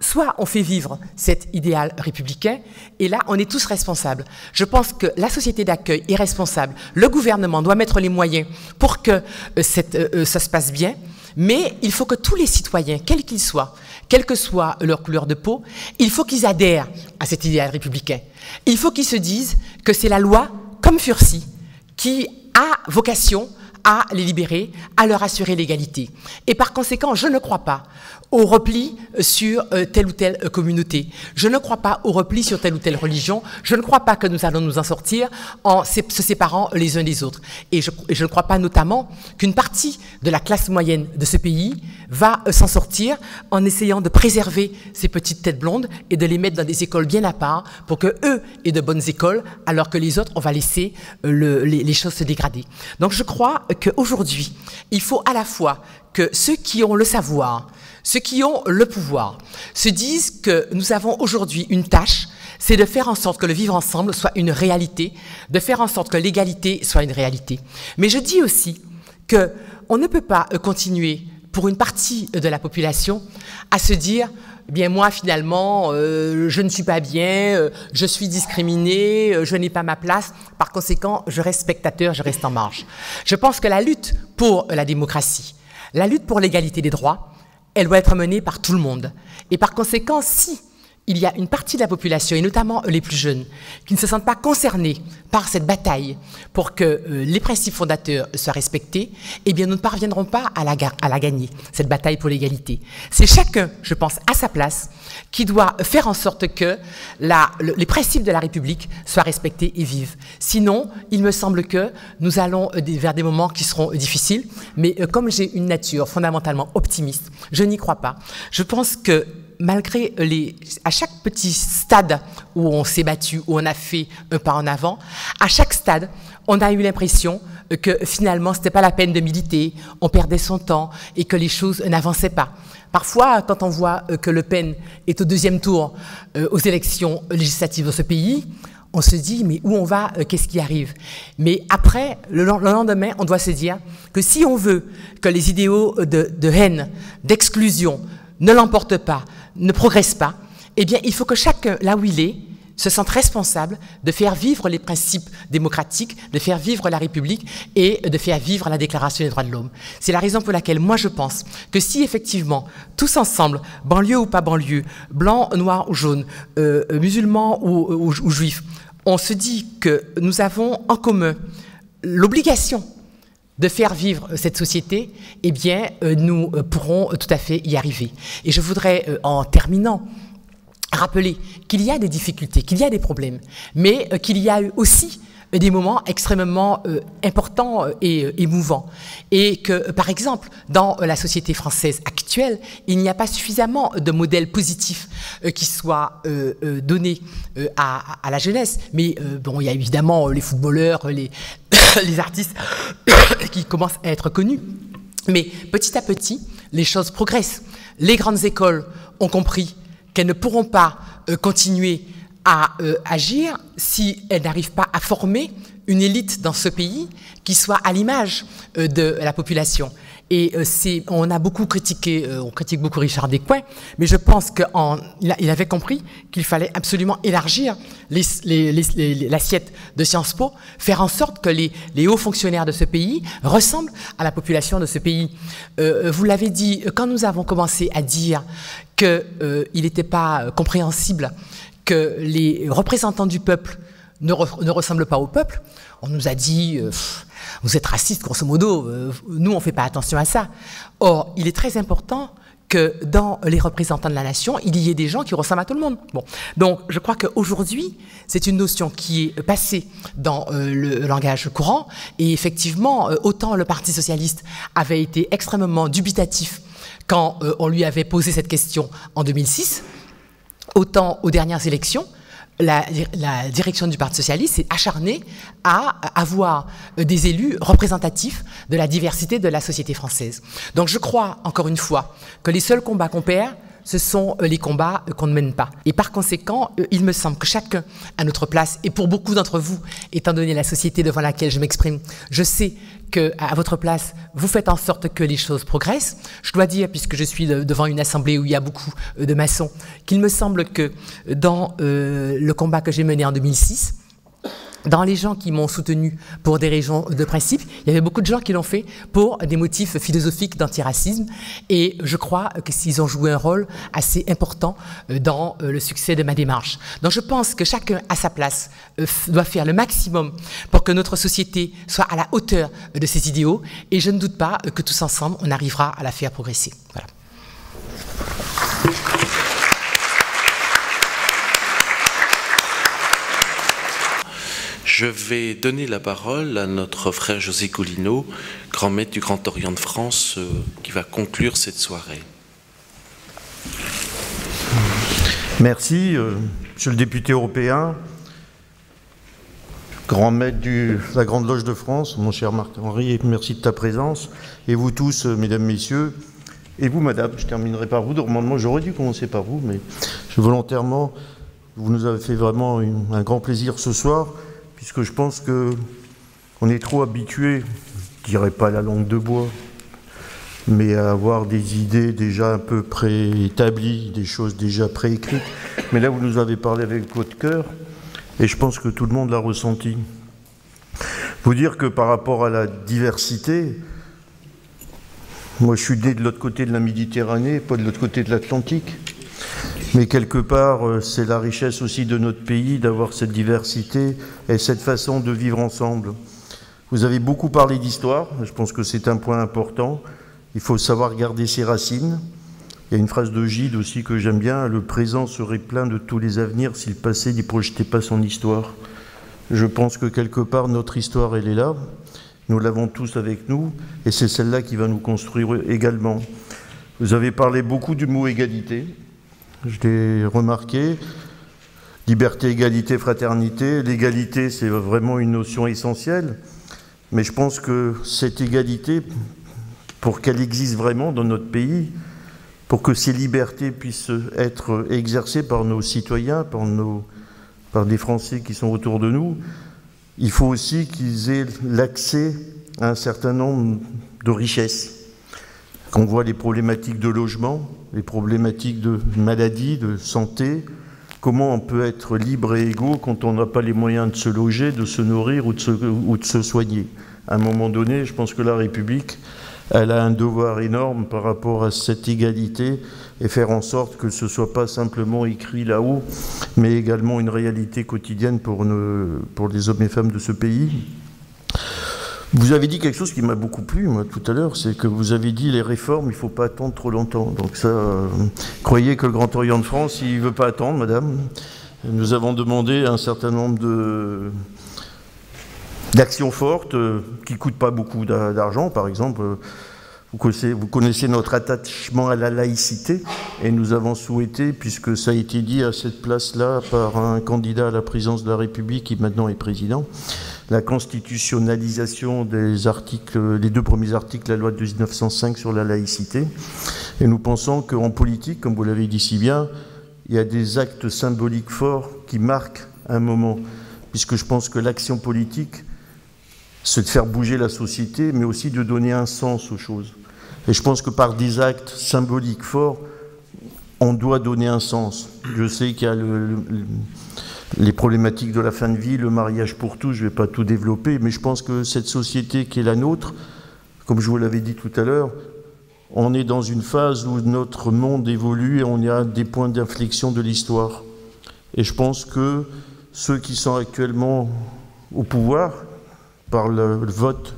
B: Soit on fait vivre cet idéal républicain, et là, on est tous responsables. Je pense que la société d'accueil est responsable. Le gouvernement doit mettre les moyens pour que ça se passe bien, mais il faut que tous les citoyens, quels qu'ils soient, quelle que soit leur couleur de peau, il faut qu'ils adhèrent à cet idéal républicain. Il faut qu'ils se disent que c'est la loi, comme Furcy, qui a vocation à les libérer, à leur assurer l'égalité. Et par conséquent, je ne crois pas au repli sur telle ou telle communauté. Je ne crois pas au repli sur telle ou telle religion. Je ne crois pas que nous allons nous en sortir en se séparant les uns des autres. Et je ne crois pas notamment qu'une partie de la classe moyenne de ce pays va s'en sortir en essayant de préserver ces petites têtes blondes et de les mettre dans des écoles bien à part pour qu'eux aient de bonnes écoles, alors que les autres, on va laisser les choses se dégrader. Donc je crois qu'aujourd'hui, il faut à la fois que ceux qui ont le savoir, ceux qui ont le pouvoir, se disent que nous avons aujourd'hui une tâche, c'est de faire en sorte que le vivre ensemble soit une réalité, de faire en sorte que l'égalité soit une réalité. Mais je dis aussi qu'on ne peut pas continuer pour une partie de la population à se dire eh bien moi finalement je ne suis pas bien, je suis discriminé, je n'ai pas ma place, par conséquent je reste spectateur, je reste en marge. Je pense que la lutte pour la démocratie, la lutte pour l'égalité des droits, elle doit être menée par tout le monde. Et par conséquent, si il y a une partie de la population, et notamment les plus jeunes, qui ne se sentent pas concernés par cette bataille pour que les principes fondateurs soient respectés, eh bien nous ne parviendrons pas à la gagner, cette bataille pour l'égalité. C'est chacun, je pense, à sa place, qui doit faire en sorte que les principes de la République soient respectés et vivent. Sinon, il me semble que nous allons vers des moments qui seront difficiles, mais comme j'ai une nature fondamentalement optimiste, je n'y crois pas. Je pense que malgré à chaque petit stade où on s'est battu, où on a fait un pas en avant, à chaque stade, on a eu l'impression que finalement, ce n'était pas la peine de militer, on perdait son temps et que les choses n'avançaient pas. Parfois, quand on voit que Le Pen est au deuxième tour aux élections législatives de ce pays, on se dit, mais où on va, qu'est-ce qui arrive? Mais après, le lendemain, on doit se dire que si on veut que les idéaux de haine, d'exclusion, ne l'emportent pas, ne progresse pas, eh bien, il faut que chacun, là où il est, se sente responsable de faire vivre les principes démocratiques, de faire vivre la République et de faire vivre la Déclaration des droits de l'homme. C'est la raison pour laquelle moi je pense que si effectivement, tous ensemble, banlieue ou pas banlieue, blanc, noir ou jaune, musulmans ou juifs, on se dit que nous avons en commun l'obligation de faire vivre cette société, eh bien, nous pourrons tout à fait y arriver. Et je voudrais, en terminant, rappeler qu'il y a des difficultés, qu'il y a des problèmes, mais qu'il y a eu aussi des moments extrêmement importants et émouvants. Et que, par exemple, dans la société française actuelle, il n'y a pas suffisamment de modèles positifs qui soient donnés à la jeunesse. Mais bon, il y a évidemment les footballeurs, les artistes qui commencent à être connus. Mais petit à petit, les choses progressent. Les grandes écoles ont compris qu'elles ne pourront pas continuer à agir si elles n'arrivent pas à former une élite dans ce pays qui soit à l'image de la population. Et on a beaucoup critiqué, on critique beaucoup Richard Descoings, mais je pense qu'il avait compris qu'il fallait absolument élargir l'assiette de Sciences Po, faire en sorte que les hauts fonctionnaires de ce pays ressemblent à la population de ce pays. Vous l'avez dit, quand nous avons commencé à dire qu'il n'était pas compréhensible que les représentants du peuple ne ressemblent pas au peuple, on nous a dit vous êtes raciste, grosso modo, nous on ne fait pas attention à ça. Or, il est très important que dans les représentants de la nation, il y ait des gens qui ressemblent à tout le monde. Bon. Donc, je crois qu'aujourd'hui, c'est une notion qui est passée dans le langage courant, et effectivement, autant le Parti socialiste avait été extrêmement dubitatif quand on lui avait posé cette question en 2006, autant aux dernières élections, la direction du Parti socialiste s'est acharnée à avoir des élus représentatifs de la diversité de la société française. Donc je crois, encore une fois, que les seuls combats qu'on perd, ce sont les combats qu'on ne mène pas. Et par conséquent, il me semble que chacun a notre place. Et pour beaucoup d'entre vous, étant donné la société devant laquelle je m'exprime, je sais qu'à votre place, vous faites en sorte que les choses progressent. Je dois dire, puisque je suis devant une assemblée où il y a beaucoup de maçons, qu'il me semble que dans le combat que j'ai mené en 2006, dans les gens qui m'ont soutenu pour des raisons de principe, il y avait beaucoup de gens qui l'ont fait pour des motifs philosophiques d'antiracisme, et je crois qu'ils ont joué un rôle assez important dans le succès de ma démarche. Donc je pense que chacun à sa place doit faire le maximum pour que notre société soit à la hauteur de ses idéaux, et je ne doute pas que tous ensemble on arrivera à la faire progresser. Voilà.
A: Je vais donner la parole à notre frère José Coulineau, grand maître du Grand Orient de France, qui va conclure cette soirée.
C: Merci, monsieur le député européen, grand maître de la Grande Loge de France, mon cher Marc-Henri, merci de ta présence. Et vous tous, mesdames, messieurs, et vous, madame, je terminerai par vous. Normalement, j'aurais dû commencer par vous, mais volontairement, vous nous avez fait vraiment un grand plaisir ce soir, puisque je pense qu'on est trop habitué, je ne dirais pas la langue de bois, mais à avoir des idées déjà un peu préétablies, des choses déjà préécrites. Mais là, vous nous avez parlé avec votre cœur, et je pense que tout le monde l'a ressenti. Vous dire que par rapport à la diversité, moi je suis né de l'autre côté de la Méditerranée, pas de l'autre côté de l'Atlantique, mais quelque part c'est la richesse aussi de notre pays d'avoir cette diversité et cette façon de vivre ensemble. Vous avez beaucoup parlé d'histoire, je pense que c'est un point important. Il faut savoir garder ses racines. Il y a une phrase de Gide aussi que j'aime bien, le présent serait plein de tous les avenirs si le passé n'y projetait pas son histoire. Je pense que quelque part notre histoire elle est là, nous l'avons tous avec nous et c'est celle-là qui va nous construire également. Vous avez parlé beaucoup du mot égalité, je l'ai remarqué. Liberté, égalité, fraternité. L'égalité, c'est vraiment une notion essentielle. Mais je pense que cette égalité, pour qu'elle existe vraiment dans notre pays, pour que ces libertés puissent être exercées par nos citoyens, par des Français qui sont autour de nous, il faut aussi qu'ils aient l'accès à un certain nombre de richesses. Qu'on voit les problématiques de logement, les problématiques de maladie, de santé, comment on peut être libre et égaux quand on n'a pas les moyens de se loger, de se nourrir ou de se soigner. À un moment donné, je pense que la République, elle a un devoir énorme par rapport à cette égalité et faire en sorte que ce ne soit pas simplement écrit là-haut, mais également une réalité quotidienne pour les hommes et femmes de ce pays. Vous avez dit quelque chose qui m'a beaucoup plu, moi, tout à l'heure, c'est que vous avez dit les réformes, il ne faut pas attendre trop longtemps. Donc ça, croyez que le Grand Orient de France, il ne veut pas attendre, madame. Nous avons demandé un certain nombre d'actions fortes qui ne coûtent pas beaucoup d'argent. Par exemple, vous connaissez notre attachement à la laïcité et nous avons souhaité, puisque ça a été dit à cette place-là par un candidat à la présidence de la République qui maintenant est président, la constitutionnalisation des articles, les 2 premiers articles de la loi de 1905 sur la laïcité. Et nous pensons qu'en politique, comme vous l'avez dit si bien, il y a des actes symboliques forts qui marquent un moment, puisque je pense que l'action politique, c'est de faire bouger la société, mais aussi de donner un sens aux choses. Et je pense que par des actes symboliques forts, on doit donner un sens. Je sais qu'il y a les problématiques de la fin de vie, le mariage pour tous, je ne vais pas tout développer, mais je pense que cette société qui est la nôtre, comme je vous l'avais dit tout à l'heure, on est dans une phase où notre monde évolue et on est à des points d'inflexion de l'histoire. Et je pense que ceux qui sont actuellement au pouvoir, par le vote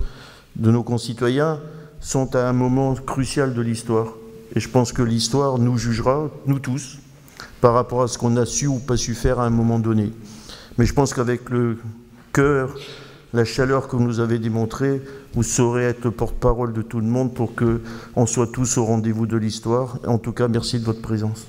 C: de nos concitoyens, sont à un moment crucial de l'histoire. Et je pense que l'histoire nous jugera, nous tous, par rapport à ce qu'on a su ou pas su faire à un moment donné. Mais je pense qu'avec le cœur, la chaleur que vous nous avez démontrée, vous saurez être le porte-parole de tout le monde pour qu'on soit tous au rendez-vous de l'histoire. En tout cas, merci de votre présence.